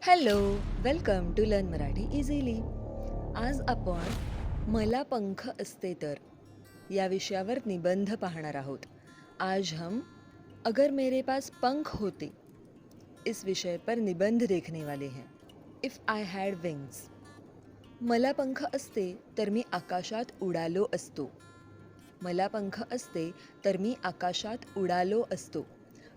Hello, welcome to learn Marathi easily. आज आपण मला पंख असते तर या विषयावर निबंध पाहणार आहोत. आज हम अगर मेरे पास पंख होते इस विषय पर निबंध देखने वाले हैं. If I had wings. मला पंख असते तर मी आकाशात उडालो असतो. मला पंख असते तर मी आकाशात उडालो असतो.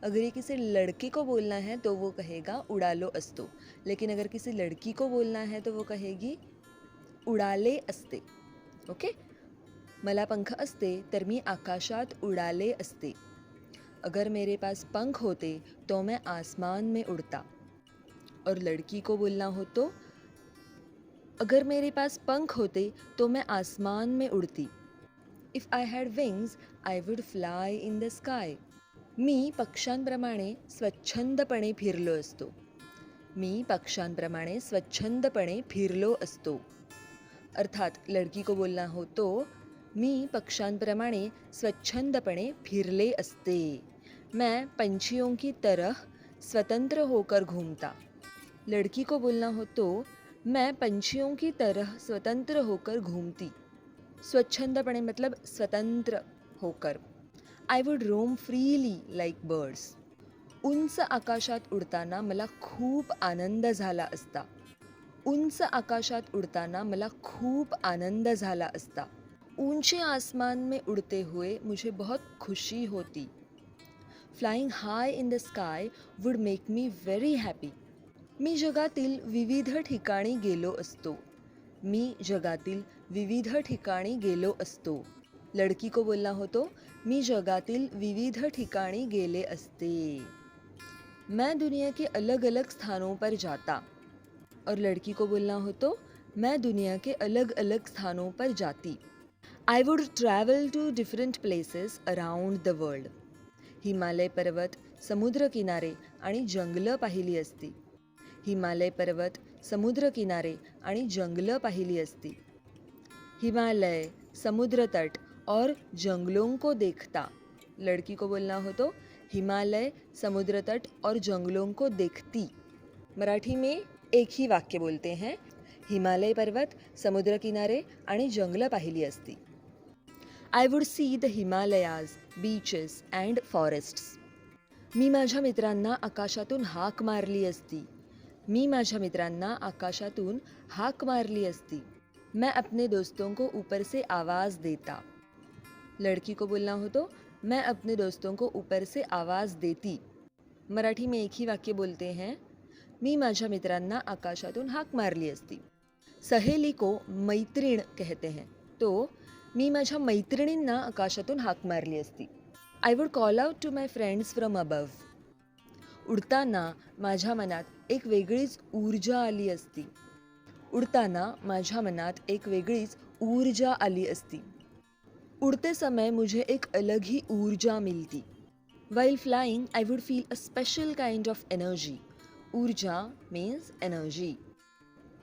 अगर ये किसी लड़के को बोलना है तो वो कहेगा उड़ालो असतो, लेकिन अगर किसी लड़की को बोलना है तो वो कहेगी उडाले असते. ओके. मला पंख असते तर मी आकाशात उडाले असते. अगर मेरे पास पंख होते तो मैं आसमान में उड़ता. और लड़की को बोलना हो तो अगर मेरे पास पंख होते तो मैं आसमान में उड़ती. If I had wings I would fly in the sky. मी पक्ष्यांप्रमाणे स्वच्छंदपणे फिरलो असतो. मी पक्ष्यांप्रमाणे स्वच्छंदपणे फिरलो असतो. अर्थात लड़की को बोलना हो तो मी पक्ष्यांप्रमाणे स्वच्छंदपणे फिरले असते. मैं पंछियों की तरह स्वतंत्र होकर घूमता. लड़की को बोलना हो तो मैं पंछियों की तरह स्वतंत्र होकर घूमती. स्वच्छंदपणे मतलब स्वतंत्र होकर. I would roam freely like birds. उंच आकाशात उडताना मला खूप आनंद झाला असता. उंच आकाशात उडताना मला खूप आनंद झाला असता. ऊंचे आसमान में उड़ते हुए मुझे बहुत खुशी होती. Flying high in the sky would make me very happy. मी जगातील विविध ठिकाणी गेलो असतो. मी जगातील विविध ठिकाणी गेलो असतो. लड़की को बोलना हो तो मी जगातील विविध ठिकाणी गेले असते. मैं दुनिया के अलग अलग स्थानों पर जाता. और लड़की को बोलना हो तो मैं दुनिया के अलग अलग स्थानों पर जाती. I would travel to different places around the world. Himalaya पर्वत, समुद्रकिनारे आणि जंगलं पाहिली असती. हिमालय पर्वत, समुद्रकिनारे आणि जंगलं पाहिली असती. हिमालय, समुद्र तट और जंगलों को देखता. लड़की को बोलना हो तो हिमालय, समुद्र तट और जंगलों को देखती. मराठी में एक ही वाक्य बोलते हैं. हिमालय पर्वत, समुद्र किनारे आणि जंगलं पाहिली असती. I would see the Himalayas, beaches and forests. मी माझ्या मित्रांना आकाशातून हाक मारली असती. मी माझ्या मित्रांना आकाशातून हाक मारली असती. मैं अपने दोस्तों को ऊपर से आवाज़ देता. लड़की को बोलना हो तो मैं अपने दोस्तों को ऊपर से आवाज़ देती. मराठी में एक ही वाक्य बोलते हैं. मी माझ्या मित्रांना आकाशातून हाक मारली असती. सहेली को मैत्रीण कहते हैं तो मी माझ्या मैत्रिणींना आकाशातून हाक मारली असती. I would call out to my friends from above. उडताना माझ्या मनात एक वेगळीच ऊर्जा आली असती. उडताना माझ्या मनात एक वेगळीच ऊर्जा आली असती. उड़ते समय मुझे एक अलग ही ऊर्जा मिलती. While flying I would feel a special kind of energy. ऊर्जा मीन्स एनर्जी.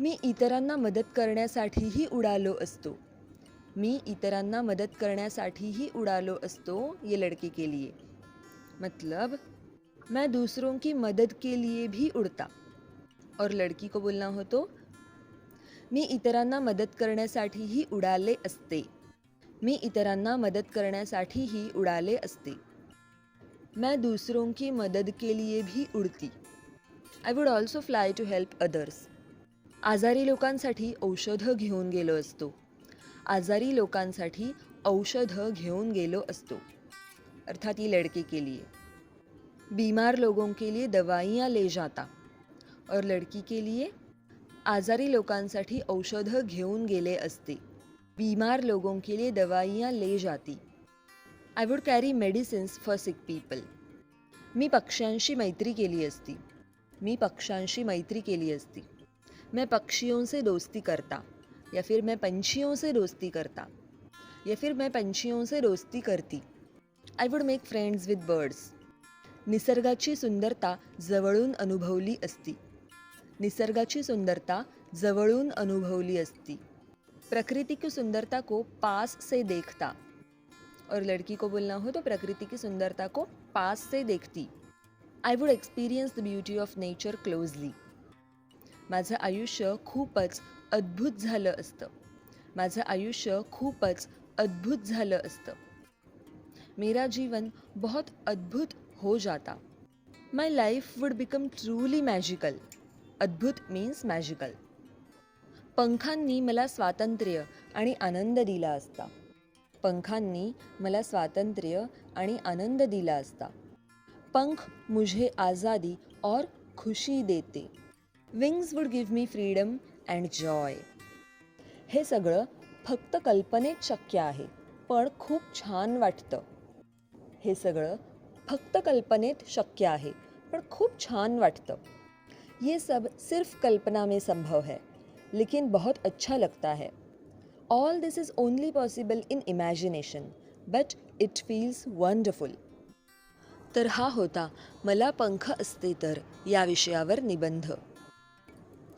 मी इतरांना मदत करण्यासाठीही उडालो असतो. मी इतरांना मदत करण्यासाठीही उडालो असतो. ये लड़के के लिए मतलब मैं दूसरों की मदद के लिए भी उड़ता. और लड़की को बोलना हो तो मी इतरांना मदत करण्यासाठीही उडाले असते. मी इतरांना मदत करण्यासाठीही उडाले असते. मैं दूसरों की मदद के लिए भी उड़ती. I would also fly to help others. आजारी लोकांसाठी औषधं घेऊन गेलो असतो. आजारी लोकांसाठी औषधं घेऊन गेलो असतो. अर्थात ये लड़के के लिए. बीमार लोगों के लिए दवाइयाँ ले जाता. और लड़की के लिए आजारी लोकांसाठी औषधं घेऊन गेले असते. बीमार लोगों के लिए दवाइयाँ ले जाती. I would carry medicines for sick people. मी पक्ष्यांशी मैत्री केली असती. मी पक्ष्यांशी मैत्री केली असती. मैं पक्षियों से दोस्ती करता. या फिर मैं पंछियों से दोस्ती करता. या फिर मैं पंछियों से दोस्ती करती. I would make friends with birds. निसर्गाची सुंदरता जवळून अनुभवली असती. निसर्गाची सुंदरता जवळून अनुभवली असती. प्रकृति की सुंदरता को पास से देखता. और लड़की को बोलना हो तो प्रकृति की सुंदरता को पास से देखती. I would experience the beauty of nature closely. माझं आयुष्य खूपच अद्भुत झालं असतं. माझं आयुष्य खूपच अद्भुत झालं असतं. मेरा जीवन बहुत अद्भुत हो जाता. My life would become truly magical. अद्भुत मीन्स मॅजिकल. पंखांनी मला स्वातंत्र्य आणि आनंद दिला असता. पंखांनी मला स्वातंत्र्य आणि आनंद दिला असता. पंख मुझे आज़ादी और खुशी देते. Wings would give me freedom and Joy. हे सगळं फक्त कल्पनेत शक्य आहे, पण खूप छान वाटतं. हे सगळं फक्त कल्पनेत शक्य आहे, पण खूप छान वाटतं. ये सब सिर्फ कल्पना में संभव है, लेकिन बहुत अच्छा लगता है. All this is only possible in imagination, but it feels wonderful. तर हा होता मला पंख असते तर या विषयावर निबंध.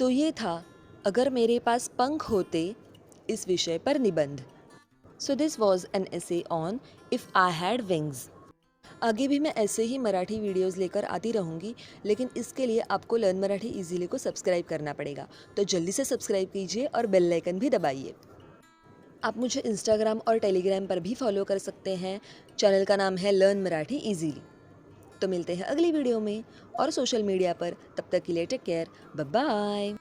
तो ये था अगर मेरे पास पंख होते इस विषय पर निबंध. So this was an essay on if I had wings. आगे भी मैं ऐसे ही मराठी वीडियोस लेकर आती रहूँगी, लेकिन इसके लिए आपको लर्न मराठी इजीली को सब्सक्राइब करना पड़ेगा. तो जल्दी से सब्सक्राइब कीजिए और बेल आइकन भी दबाइए. आप मुझे इंस्टाग्राम और टेलीग्राम पर भी फॉलो कर सकते हैं. चैनल का नाम है लर्न मराठी इजीली. तो मिलते हैं अगली वीडियो में और सोशल मीडिया पर. तब तक के लिए टेक केयर. Bye bye.